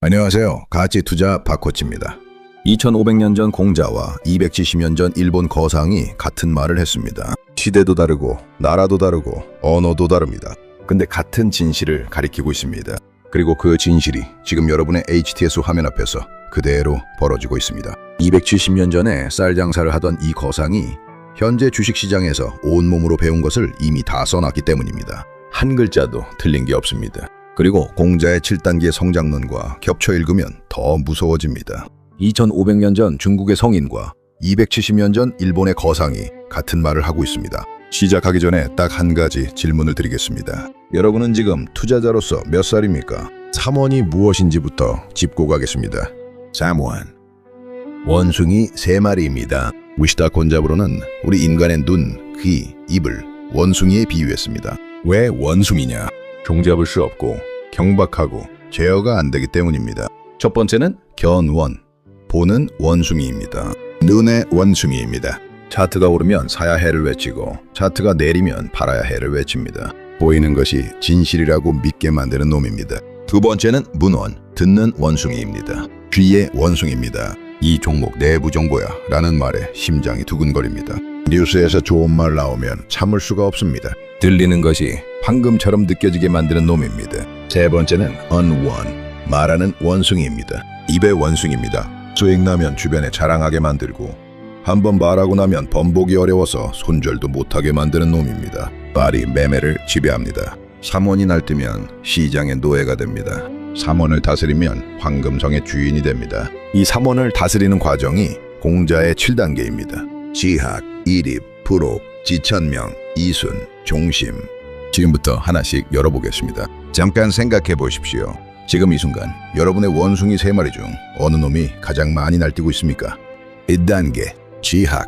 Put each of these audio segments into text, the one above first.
안녕하세요. 가치투자 박코치입니다. 2500년 전 공자와 270년 전 일본 거상이 같은 말을 했습니다. 시대도 다르고 나라도 다르고 언어도 다릅니다. 근데 같은 진실을 가리키고 있습니다. 그리고 그 진실이 지금 여러분의 HTS 화면 앞에서 그대로 벌어지고 있습니다. 270년 전에 쌀 장사를 하던 이 거상이 현재 주식시장에서 온몸으로 배운 것을 이미 다 써놨기 때문입니다. 한 글자도 틀린 게 없습니다. 그리고 공자의 7단계 성장론과 겹쳐 읽으면 더 무서워집니다. 2500년 전 중국의 성인과 270년 전 일본의 거상이 같은 말을 하고 있습니다. 시작하기 전에 딱 한 가지 질문을 드리겠습니다. 여러분은 지금 투자자로서 몇 살입니까? 삼원이 무엇인지부터 짚고 가겠습니다. 삼원. 원숭이 3마리입니다. 우시다 곤잡으로는 우리 인간의 눈, 귀, 입을 원숭이에 비유했습니다. 왜 원숭이냐? 종잡을 수 없고 경박하고 제어가 안 되기 때문입니다. 첫 번째는 견원, 보는 원숭이입니다. 눈의 원숭이입니다. 차트가 오르면 사야 해를 외치고 차트가 내리면 팔아야 해를 외칩니다. 보이는 것이 진실이라고 믿게 만드는 놈입니다. 두 번째는 문원, 듣는 원숭이입니다. 귀의 원숭이입니다. 이 종목 내부 정보야 라는 말에 심장이 두근거립니다. 뉴스에서 좋은 말 나오면 참을 수가 없습니다. 들리는 것이 황금처럼 느껴지게 만드는 놈입니다. 세 번째는 언원, 말하는 원숭이입니다. 입의 원숭이입니다. 수익 나면 주변에 자랑하게 만들고 한번 말하고 나면 번복이 어려워서 손절도 못하게 만드는 놈입니다. 말이 매매를 지배합니다. 삼원이 날뛰면 시장의 노예가 됩니다. 삼원을 다스리면 황금성의 주인이 됩니다. 이 삼원을 다스리는 과정이 공자의 7단계입니다. 지학, 이립, 부록, 지천명, 이순, 종심. 지금부터 하나씩 열어보겠습니다. 잠깐 생각해 보십시오. 지금 이 순간 여러분의 원숭이 3마리 중 어느 놈이 가장 많이 날뛰고 있습니까? 1단계 지학.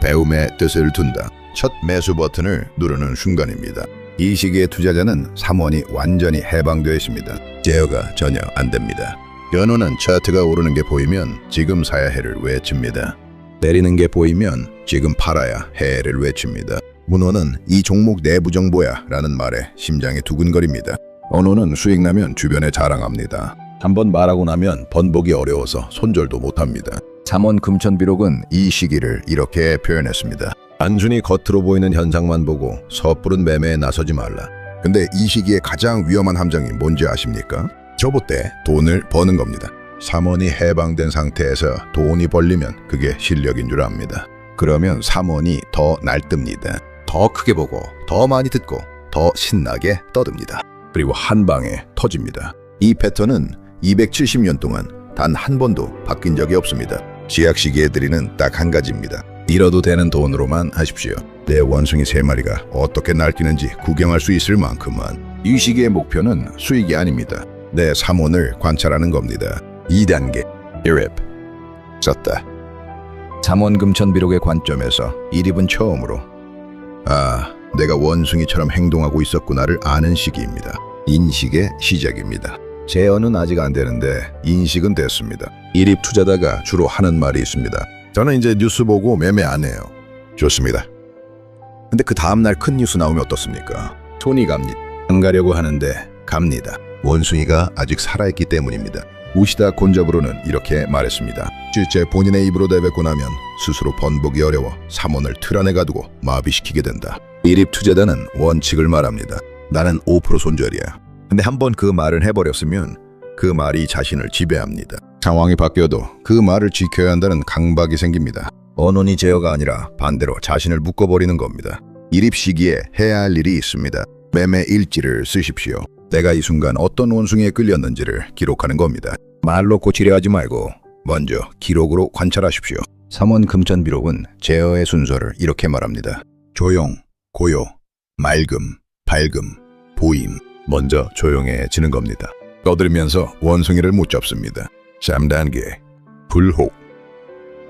배움의 뜻을 둔다. 첫 매수 버튼을 누르는 순간입니다. 이 시기의 투자자는 삼원이 완전히 해방되어 있습니다. 제어가 전혀 안 됩니다. 견원은 차트가 오르는 게 보이면 지금 사야 해를 외칩니다. 내리는 게 보이면 지금 팔아야 해를 외칩니다. 문원은 이 종목 내부 정보야 라는 말에 심장이 두근거립니다. 언어는 수익 나면 주변에 자랑합니다. 한번 말하고 나면 번복이 어려워서 손절도 못합니다. 삼원 금천비록은 이 시기를 이렇게 표현했습니다. 단순히 겉으로 보이는 현상만 보고 섣부른 매매에 나서지 말라. 근데 이 시기에 가장 위험한 함정이 뭔지 아십니까? 저봇대 돈을 버는 겁니다. 삼원이 해방된 상태에서 돈이 벌리면 그게 실력인 줄 압니다. 그러면 삼원이 더 날듭니다. 더 크게 보고 더 많이 듣고 더 신나게 떠듭니다. 그리고 한 방에 터집니다. 이 패턴은 270년 동안 단 한 번도 바뀐 적이 없습니다. 지약 시기에 드리는 딱 한 가지입니다. 잃어도 되는 돈으로만 하십시오. 내 원숭이 3마리가 어떻게 날뛰는지 구경할 수 있을 만큼만. 이 시기의 목표는 수익이 아닙니다. 내 삼원을 관찰하는 겁니다. 2단계 이립. 썼다. 삼원 금천비록의 관점에서 이립은 처음으로 내가 원숭이처럼 행동하고 있었구나를 아는 시기입니다. 인식의 시작입니다. 제어는 아직 안 되는데 인식은 됐습니다. 이립 투자자가 주로 하는 말이 있습니다. 저는 이제 뉴스 보고 매매 안 해요. 좋습니다. 근데 그 다음날 큰 뉴스 나오면 어떻습니까? 손이 갑니다. 안 가려고 하는데 갑니다. 원숭이가 아직 살아있기 때문입니다. 우시다 곤잡으로는 이렇게 말했습니다. 실제 본인의 입으로 내뱉고 나면 스스로 번복이 어려워 삼원을 틀 안에 가두고 마비시키게 된다. 이립 투자자는 원칙을 말합니다. 나는 5% 손절이야. 근데 한번 그 말을 해버렸으면 그 말이 자신을 지배합니다. 상황이 바뀌어도 그 말을 지켜야 한다는 강박이 생깁니다. 언론이 제어가 아니라 반대로 자신을 묶어버리는 겁니다. 이립 시기에 해야 할 일이 있습니다. 매매 일지를 쓰십시오. 내가 이 순간 어떤 원숭이에 끌렸는지를 기록하는 겁니다. 말로 고치려 하지 말고 먼저 기록으로 관찰하십시오. 삼원 금천비록은 제어의 순서를 이렇게 말합니다. 조용, 고요, 맑음, 밝음, 보임. 먼저 조용해지는 겁니다. 떠들면서 원숭이를 못 잡습니다. 3단계 불혹.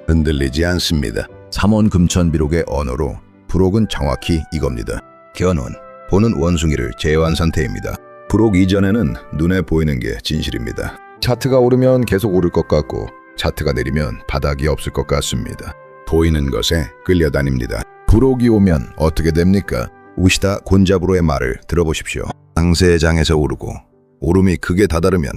흔들리지 않습니다. 삼원 금천비록의 언어로 불혹은 정확히 이겁니다. 견원, 보는 원숭이를 제어한 상태입니다. 불혹 이전에는 눈에 보이는 게 진실입니다. 차트가 오르면 계속 오를 것 같고 차트가 내리면 바닥이 없을 것 같습니다. 보이는 것에 끌려다닙니다. 불혹이 오면 어떻게 됩니까? 우시다 곤잡으로의 말을 들어보십시오. 상세장에서 오르고 오름이 크게 다다르면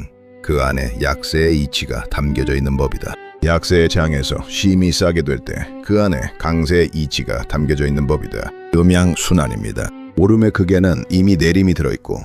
그 안에 약세의 이치가 담겨져 있는 법이다. 약세의 장에서 심이 싸게 될 때 그 안에 강세의 이치가 담겨져 있는 법이다. 음양순환입니다. 오름의 극에는 이미 내림이 들어있고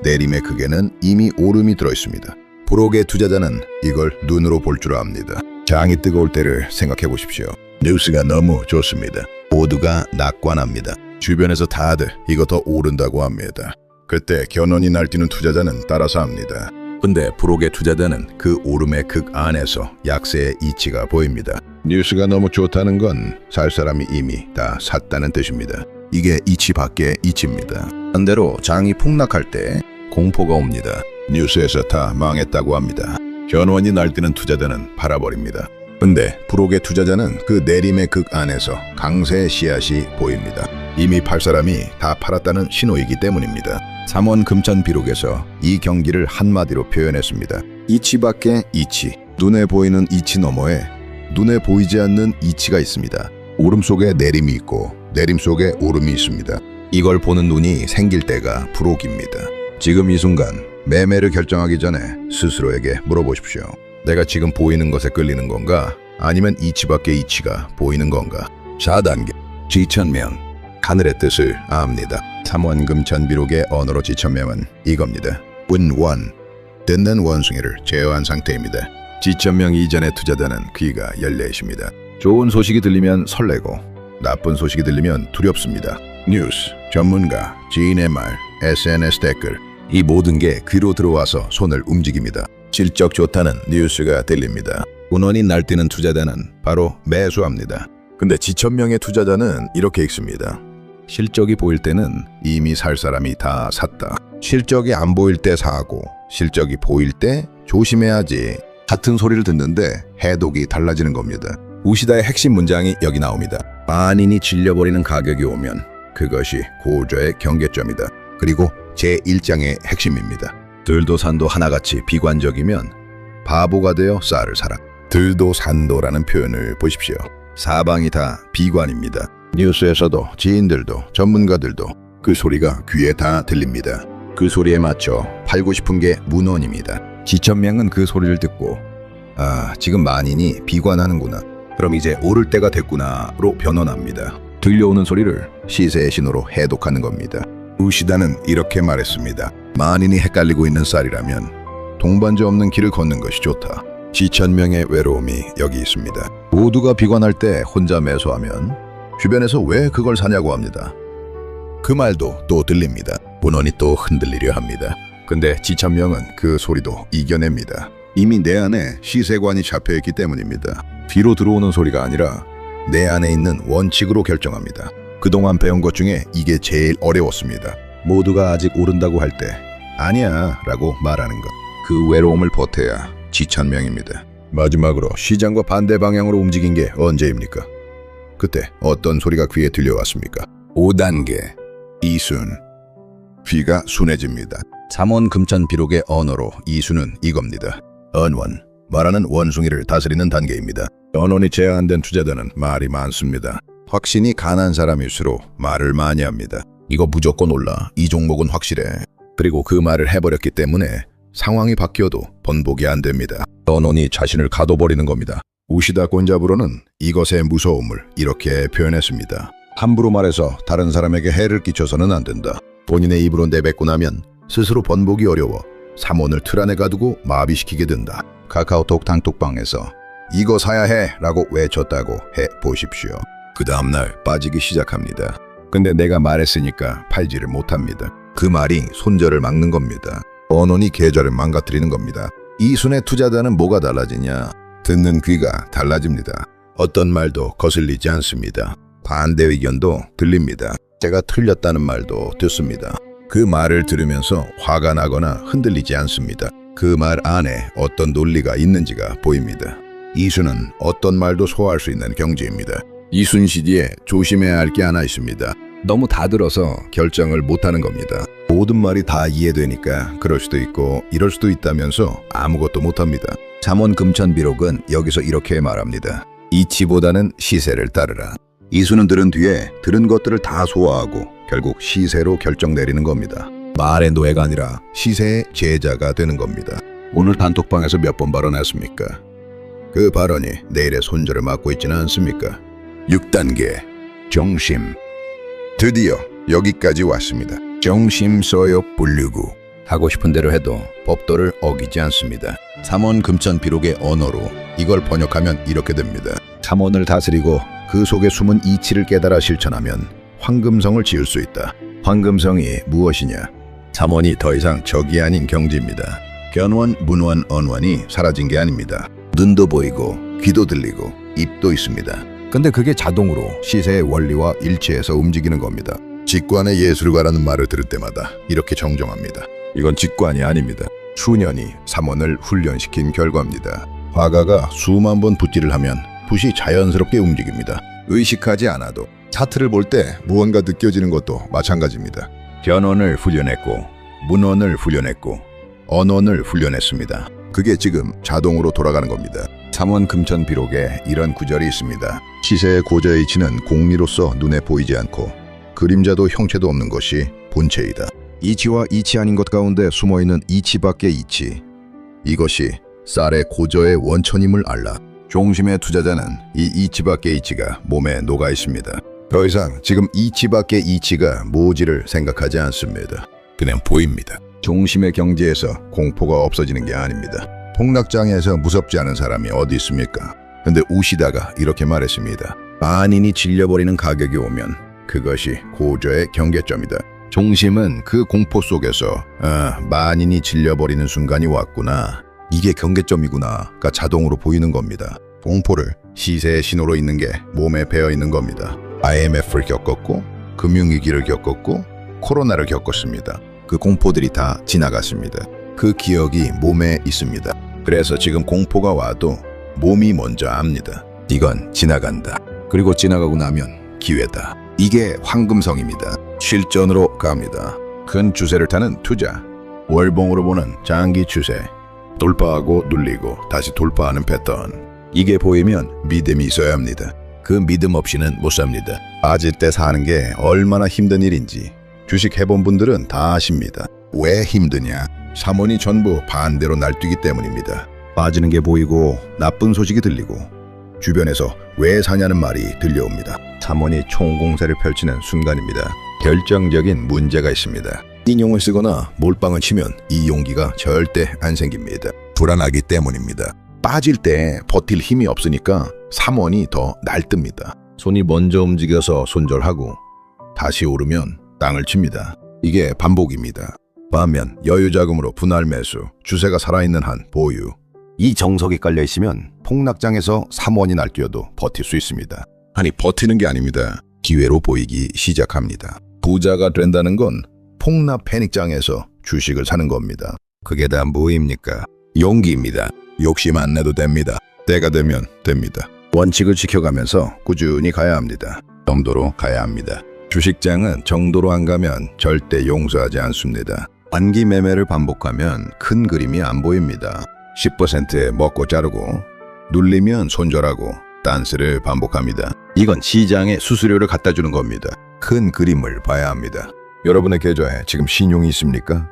내림의 극에는 이미 오름이 들어있습니다. 불혹의 투자자는 이걸 눈으로 볼 줄 압니다. 장이 뜨거울 때를 생각해 보십시오. 뉴스가 너무 좋습니다. 모두가 낙관합니다. 주변에서 다들 이거 더 오른다고 합니다. 그때 견원이 날뛰는 투자자는 따라서 합니다. 근데 불혹의 투자자는 그 오름의 극 안에서 약세의 이치가 보입니다. 뉴스가 너무 좋다는 건 살 사람이 이미 다 샀다는 뜻입니다. 이게 이치 밖의 이치입니다. 반대로 장이 폭락할 때 공포가 옵니다. 뉴스에서 다 망했다고 합니다. 견원이 날뛰는 투자자는 팔아버립니다. 근데 불혹의 투자자는 그 내림의 극 안에서 강세의 씨앗이 보입니다. 이미 팔 사람이 다 팔았다는 신호이기 때문입니다. 삼원 금천 비록에서 이 경기를 한마디로 표현했습니다. 이치 밖의 이치, 눈에 보이는 이치 너머에 눈에 보이지 않는 이치가 있습니다. 오름 속에 내림이 있고 내림 속에 오름이 있습니다. 이걸 보는 눈이 생길 때가 불혹입니다. 지금 이 순간 매매를 결정하기 전에 스스로에게 물어보십시오. 내가 지금 보이는 것에 끌리는 건가? 아니면 이치 밖의 이치가 보이는 건가? 4단계 지천명, 하늘의 뜻을 압니다. 삼원금천비록의 언어로 지천명은 이겁니다. 운원, 듣는 원숭이를 제어한 상태입니다. 지천명 이전의 투자자는 귀가 열려 있습니다. 좋은 소식이 들리면 설레고 나쁜 소식이 들리면 두렵습니다. 뉴스, 전문가, 지인의 말, SNS 댓글, 이 모든 게 귀로 들어와서 손을 움직입니다. 실적 좋다는 뉴스가 들립니다. 운원이 날뛰는 투자자는 바로 매수합니다. 근데 지천명의 투자자는 이렇게 읽습니다. 실적이 보일 때는 이미 살 사람이 다 샀다. 실적이 안 보일 때 사고 실적이 보일 때 조심해야지. 같은 소리를 듣는데 해독이 달라지는 겁니다. 우시다의 핵심 문장이 여기 나옵니다. 만인이 질려버리는 가격이 오면 그것이 고저의 경계점이다. 그리고 제1장의 핵심입니다. 들도 산도 하나같이 비관적이면 바보가 되어 쌀을 사라. 들도 산도라는 표현을 보십시오. 사방이 다 비관입니다. 뉴스에서도 지인들도 전문가들도 그 소리가 귀에 다 들립니다. 그 소리에 맞춰 팔고 싶은 게 문원입니다. 지천명은 그 소리를 듣고 지금 만인이 비관하는구나. 그럼 이제 오를 때가 됐구나로 변원합니다. 들려오는 소리를 시세의 신호로 해독하는 겁니다. 우시다는 이렇게 말했습니다. 만인이 헷갈리고 있는 쌀이라면 동반자 없는 길을 걷는 것이 좋다. 지천명의 외로움이 여기 있습니다. 모두가 비관할 때 혼자 매수하면 주변에서 왜 그걸 사냐고 합니다. 그 말도 또 들립니다. 문원이 또 흔들리려 합니다. 근데 지천명은 그 소리도 이겨냅니다. 이미 내 안에 시세관이 잡혀있기 때문입니다. 뒤로 들어오는 소리가 아니라 내 안에 있는 원칙으로 결정합니다. 그동안 배운 것 중에 이게 제일 어려웠습니다. 모두가 아직 오른다고 할 때 아니야 라고 말하는 것. 그 외로움을 버텨야 지천명입니다. 마지막으로 시장과 반대 방향으로 움직인 게 언제입니까? 그때 어떤 소리가 귀에 들려왔습니까? 5단계 이순. 귀가 순해집니다. 삼원금천 비록의 언어로 이순은 이겁니다. 언원, 말하는 원숭이를 다스리는 단계입니다. 언원이 제한된 투자자는 말이 많습니다. 확신이 강한 사람일수록 말을 많이 합니다. 이거 무조건 올라, 이 종목은 확실해. 그리고 그 말을 해버렸기 때문에 상황이 바뀌어도 번복이 안 됩니다. 언원이 자신을 가둬버리는 겁니다. 우시다 곤자부로는 이것의 무서움을 이렇게 표현했습니다. 함부로 말해서 다른 사람에게 해를 끼쳐서는 안 된다. 본인의 입으로 내뱉고 나면 스스로 번복이 어려워 삼원을 틀 안에 가두고 마비시키게 된다. 카카오톡 단톡방에서 이거 사야 해 라고 외쳤다고 해보십시오. 그 다음날 빠지기 시작합니다. 근데 내가 말했으니까 팔지를 못합니다. 그 말이 손절을 막는 겁니다. 언원이 계좌를 망가뜨리는 겁니다. 이순의 투자자는 뭐가 달라지냐? 듣는 귀가 달라집니다. 어떤 말도 거슬리지 않습니다. 반대 의견도 들립니다. 제가 틀렸다는 말도 듣습니다. 그 말을 들으면서 화가 나거나 흔들리지 않습니다. 그 말 안에 어떤 논리가 있는지가 보입니다. 이순은 어떤 말도 소화할 수 있는 경지입니다. 이순 시기에 조심해야 할 게 하나 있습니다. 너무 다 들어서 결정을 못하는 겁니다. 모든 말이 다 이해되니까 그럴 수도 있고 이럴 수도 있다면서 아무것도 못합니다. 삼원금천비록은 여기서 이렇게 말합니다. 이치보다는 시세를 따르라. 이순은 들은 뒤에 들은 것들을 다 소화하고 결국 시세로 결정 내리는 겁니다. 말의 노예가 아니라 시세의 제자가 되는 겁니다. 오늘 단톡방에서 몇 번 발언했습니까? 그 발언이 내일의 손절을 막고 있지는 않습니까? 6단계 정심. 드디어 여기까지 왔습니다. 정심 써요 불류구. 하고 싶은 대로 해도 법도를 어기지 않습니다. 삼원 금천 비록의 언어로 이걸 번역하면 이렇게 됩니다. 삼원을 다스리고 그 속에 숨은 이치를 깨달아 실천하면 황금성을 지을 수 있다. 황금성이 무엇이냐? 삼원이 더 이상 적이 아닌 경지입니다. 견원, 문원, 언원이 사라진 게 아닙니다. 눈도 보이고 귀도 들리고 입도 있습니다. 근데 그게 자동으로 시세의 원리와 일치해서 움직이는 겁니다. 직관의 예술가라는 말을 들을 때마다 이렇게 정정합니다. 이건 직관이 아닙니다. 수년이 삼원을 훈련시킨 결과입니다. 화가가 수만 번 붓질을 하면 붓이 자연스럽게 움직입니다. 의식하지 않아도 차트를 볼 때 무언가 느껴지는 것도 마찬가지입니다. 견원을 훈련했고 문원을 훈련했고 언원을 훈련했습니다. 그게 지금 자동으로 돌아가는 겁니다. 삼원 금천 비록에 이런 구절이 있습니다. 시세의 고저의 이치는 공리로서 눈에 보이지 않고 그림자도 형체도 없는 것이 본체이다. 이치와 이치 아닌 것 가운데 숨어있는 이치밖의 이치. 이것이 쌀의 고저의 원천임을 알라. 종심의 투자자는 이 이치밖의 이치가 몸에 녹아 있습니다. 더 이상 지금 이치밖의 이치가 뭐지를 생각하지 않습니다. 그냥 보입니다. 종심의 경지에서 공포가 없어지는 게 아닙니다. 폭락장에서 무섭지 않은 사람이 어디 있습니까? 근데 우시다가 이렇게 말했습니다. 만인이 질려버리는 가격이 오면 그것이 고저의 경계점이다. 종심은 그 공포 속에서 만인이 질려버리는 순간이 왔구나. 이게 경계점이구나가 자동으로 보이는 겁니다. 공포를 시세의 신호로 있는 게 몸에 배어 있는 겁니다. IMF를 겪었고 금융위기를 겪었고 코로나를 겪었습니다. 그 공포들이 다 지나갔습니다. 그 기억이 몸에 있습니다. 그래서 지금 공포가 와도 몸이 먼저 압니다. 이건 지나간다. 그리고 지나가고 나면 기회다. 이게 황금성입니다. 실전으로 갑니다. 큰 추세를 타는 투자, 월봉으로 보는 장기 추세, 돌파하고 눌리고 다시 돌파하는 패턴. 이게 보이면 믿음이 있어야 합니다. 그 믿음 없이는 못 삽니다. 빠질 때 사는 게 얼마나 힘든 일인지 주식 해본 분들은 다 아십니다. 왜 힘드냐? 삼원이 전부 반대로 날뛰기 때문입니다. 빠지는 게 보이고 나쁜 소식이 들리고 주변에서 왜 사냐는 말이 들려옵니다. 삼원이 총공세를 펼치는 순간입니다. 결정적인 문제가 있습니다. 인용을 쓰거나 몰빵을 치면 이 용기가 절대 안 생깁니다. 불안하기 때문입니다. 빠질 때 버틸 힘이 없으니까 삼원이 더 날뜹니다. 손이 먼저 움직여서 손절하고 다시 오르면 땅을 칩니다. 이게 반복입니다. 반면 여유자금으로 분할 매수, 주세가 살아있는 한 보유. 이 정석이 깔려있으면 폭락장에서 삼원이 날뛰어도 버틸 수 있습니다. 아니 버티는 게 아닙니다. 기회로 보이기 시작합니다. 부자가 된다는 건 폭락 패닉장에서 주식을 사는 겁니다. 그게 다 뭐입니까? 용기입니다. 욕심 안 내도 됩니다. 때가 되면 됩니다. 원칙을 지켜가면서 꾸준히 가야 합니다. 정도로 가야 합니다. 주식장은 정도로 안 가면 절대 용서하지 않습니다. 단기 매매를 반복하면 큰 그림이 안 보입니다. 10%에 먹고 자르고 눌리면 손절하고 딴스를 반복합니다. 이건 시장에 수수료를 갖다 주는 겁니다. 큰 그림을 봐야 합니다. 여러분의 계좌에 지금 신용이 있습니까?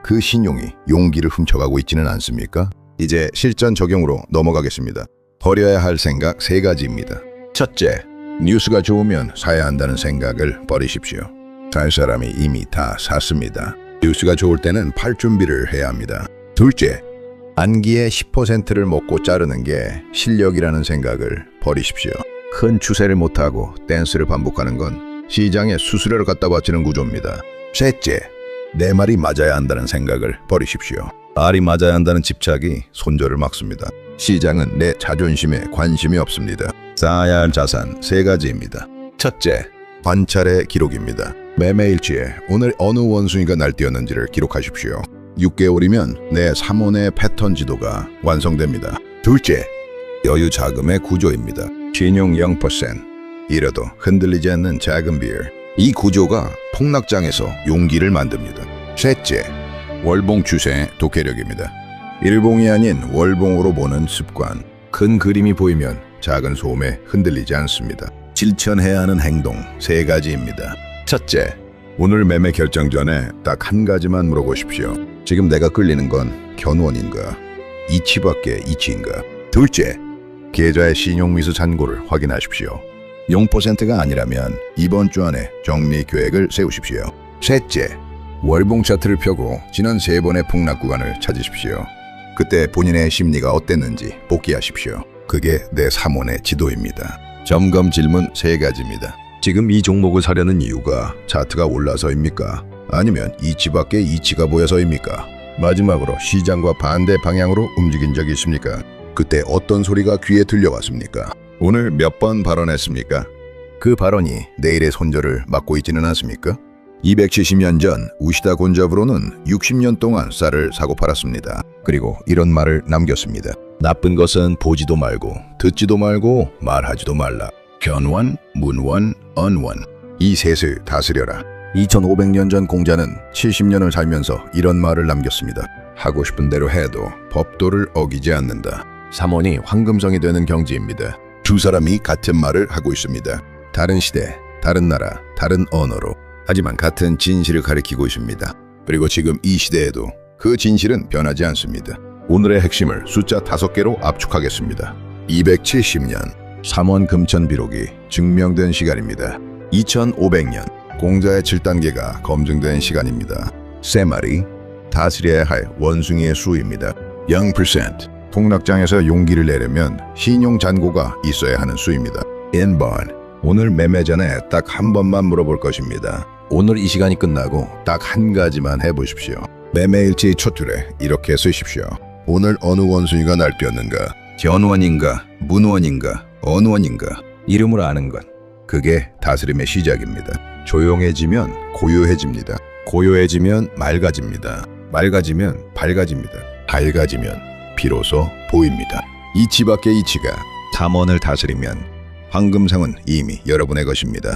그 신용이 용기를 훔쳐가고 있지는 않습니까? 이제 실전 적용으로 넘어가겠습니다. 버려야 할 생각 3가지입니다. 첫째, 뉴스가 좋으면 사야 한다는 생각을 버리십시오. 살 사람이 이미 다 샀습니다. 뉴스가 좋을 때는 팔 준비를 해야 합니다. 둘째, 안기의 10%를 먹고 자르는 게 실력이라는 생각을 버리십시오. 큰 추세를 못하고 댄스를 반복하는 건 시장에 수수료를 갖다 바치는 구조입니다. 셋째, 내 말이 맞아야 한다는 생각을 버리십시오. 말이 맞아야 한다는 집착이 손절을 막습니다. 시장은 내 자존심에 관심이 없습니다. 쌓아야 할 자산 3가지입니다. 첫째, 관찰의 기록입니다. 매매일지에 오늘 어느 원숭이가 날뛰었는지를 기록하십시오. 6개월이면 내 삼원의 패턴 지도가 완성됩니다. 둘째, 여유 자금의 구조입니다. 신용 0%, 이래도 흔들리지 않는 작은 비율. 이 구조가 폭락장에서 용기를 만듭니다. 셋째, 월봉 추세 독해력입니다. 일봉이 아닌 월봉으로 보는 습관. 큰 그림이 보이면 작은 소음에 흔들리지 않습니다. 실천해야 하는 행동 3가지입니다. 첫째, 오늘 매매 결정 전에 딱 한 가지만 물어보십시오. 지금 내가 끌리는 건 견원인가, 이치밖에 이치인가. 둘째, 계좌의 신용미수 잔고를 확인하십시오. 0%가 아니라면 이번 주 안에 정리 계획을 세우십시오. 셋째, 월봉 차트를 펴고 지난 3번의 폭락 구간을 찾으십시오. 그때 본인의 심리가 어땠는지 복기하십시오. 그게 내 3원의 지도입니다. 점검 질문 3가지입니다. 지금 이 종목을 사려는 이유가 차트가 올라서입니까? 아니면 이치밖에 이치가 보여서입니까? 마지막으로 시장과 반대 방향으로 움직인 적이 있습니까? 그때 어떤 소리가 귀에 들려왔습니까? 오늘 몇 번 발언했습니까? 그 발언이 내일의 손절을 막고 있지는 않습니까? 270년 전 우시다 곤자브로는 60년 동안 쌀을 사고 팔았습니다. 그리고 이런 말을 남겼습니다. 나쁜 것은 보지도 말고 듣지도 말고 말하지도 말라. 견원, 문원, 언원. 이 셋을 다스려라. 2500년 전 공자는 70년을 살면서 이런 말을 남겼습니다. 하고 싶은 대로 해도 법도를 어기지 않는다. 3원이 황금성이 되는 경지입니다. 두 사람이 같은 말을 하고 있습니다. 다른 시대, 다른 나라, 다른 언어로. 하지만 같은 진실을 가리키고 있습니다. 그리고 지금 이 시대에도 그 진실은 변하지 않습니다. 오늘의 핵심을 숫자 5개로 압축하겠습니다. 270년 3원 금천 비록이 증명된 시간입니다. 2500년 공자의 7단계가 검증된 시간입니다. 3마리 다스려야 할 원숭이의 수입니다. 0% 폭락장에서 용기를 내려면 신용 잔고가 있어야 하는 수입니다. N번 오늘 매매 전에 딱 한 번만 물어볼 것입니다. 오늘 이 시간이 끝나고 딱 한 가지만 해보십시오. 매매일지 첫 줄에 이렇게 쓰십시오. 오늘 어느 원숭이가 날뛰었는가? 견원인가? 문원인가? 언원인가? 이름을 아는 것. 그게 다스림의 시작입니다. 조용해지면 고요해집니다. 고요해지면 맑아집니다. 맑아지면 밝아집니다. 밝아지면 비로소 보입니다. 이치밖에 이치가 3원을 다스리면 황금상은 이미 여러분의 것입니다.